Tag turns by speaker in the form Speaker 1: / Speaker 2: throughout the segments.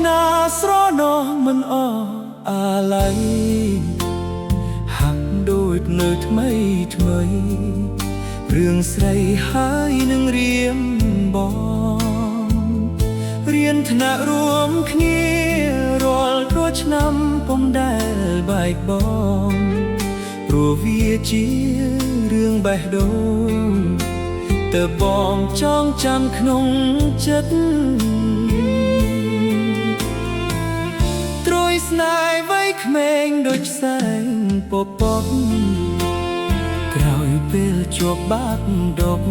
Speaker 1: นาស្រណោះមិនអអាឡ័យហាក់ដូចនៅថ្មីថ្មីរឿងស្រីហើយនឹងរៀមបងរៀនថ្នាក់រួមគ្នារាល់ឆ្នាំពុំដែលបែកបង់ព្រោះវាជារឿងបេះដូងតើបងចងចាំក្នុងចិត្តស្នេហ៍វ័យក្មេងដូចសែងពពកក្រោយពេលជាប់បាក់ដប់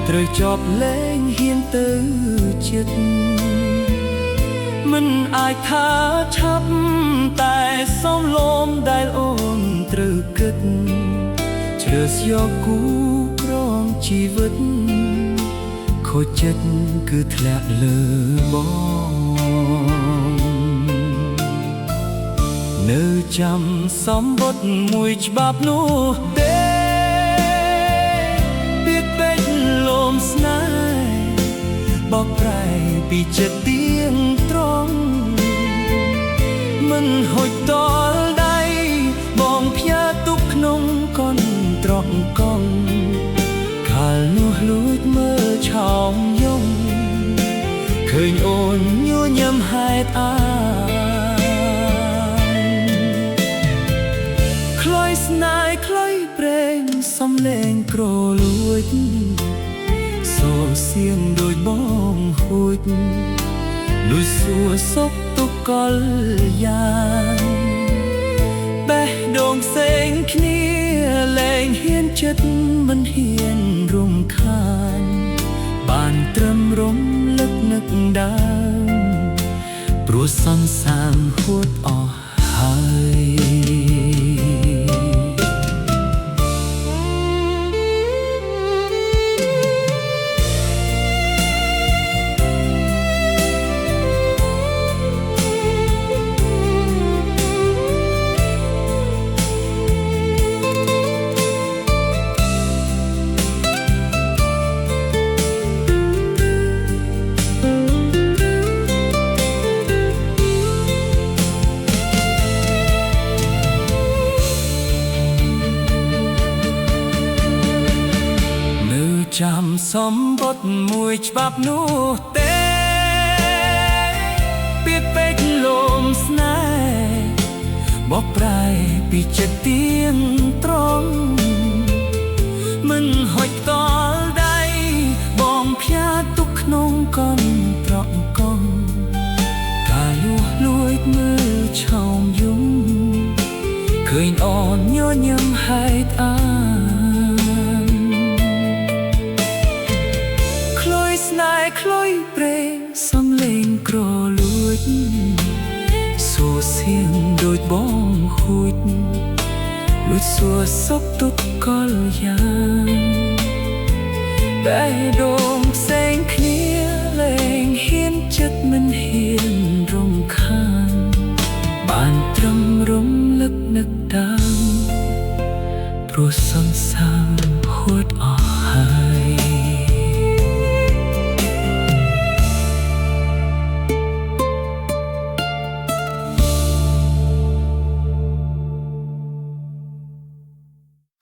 Speaker 1: ត្រូវចប់លែងហ៊ានទៅចិត្តមិនអាចថាឆាប់តែសំលំដែលអូនត្រូវគិតជ្រើសយកគូក្រងជីវិតខូចចិត្តគឺធ្លាក់លើបងនៅចាំសម្បត្តិមួយច្បាប់នោះទេពាក្យពេចន៍លំស្នេហ៍បកប្រែពីចិត្តទៀងត្រង់មិនហុចតល់ដៃបងផ្ញើទុកក្នុងកូនត្រង់កង់កាលនោះលួចមើលឆោមយំឃើញអូនញញឹមហេតុអាស្នេហ៍ខ្លីព្រេងសំឡេងក្រលួចសូរសៀងដូចបងហួចលួចសួរសុខទុក្ខកលយ៉ាងបេះដូងផ្សេងគ្នាលែងហ៊ានចិត្តមិនហ៊ានរំខានបានត្រឹមរំលឹកនឹកដើមព្រោះសន្សានហួតអស់ហើយចាំសម្បត្តិមួយច្បាប់នោះទេពាក្យពេចន៍លំស្នេហ៍បកប្រែពីចិត្តទៀងត្រង់មិនហុចតល់ដៃបងផ្ញើទុកក្នុងកូនត្រង់កង់កាលលួចមើលឆោមយំឃើញអូនញញឹមហេតុអាស្នេហ៍ខ្លុយព្រេងសំឡេងក្រលួចសូរសៀងដូចបងហួចលួចសួរសុខទុក្ខកលយ៉ាងបេះដូងផ្សេងគ្នាលែងហ៊ានចិត្តមិនហ៊ានរំខានបានត្រឹមរំលឹកនឹកដើមព្រោះសន្សានហួតអស់ហើយ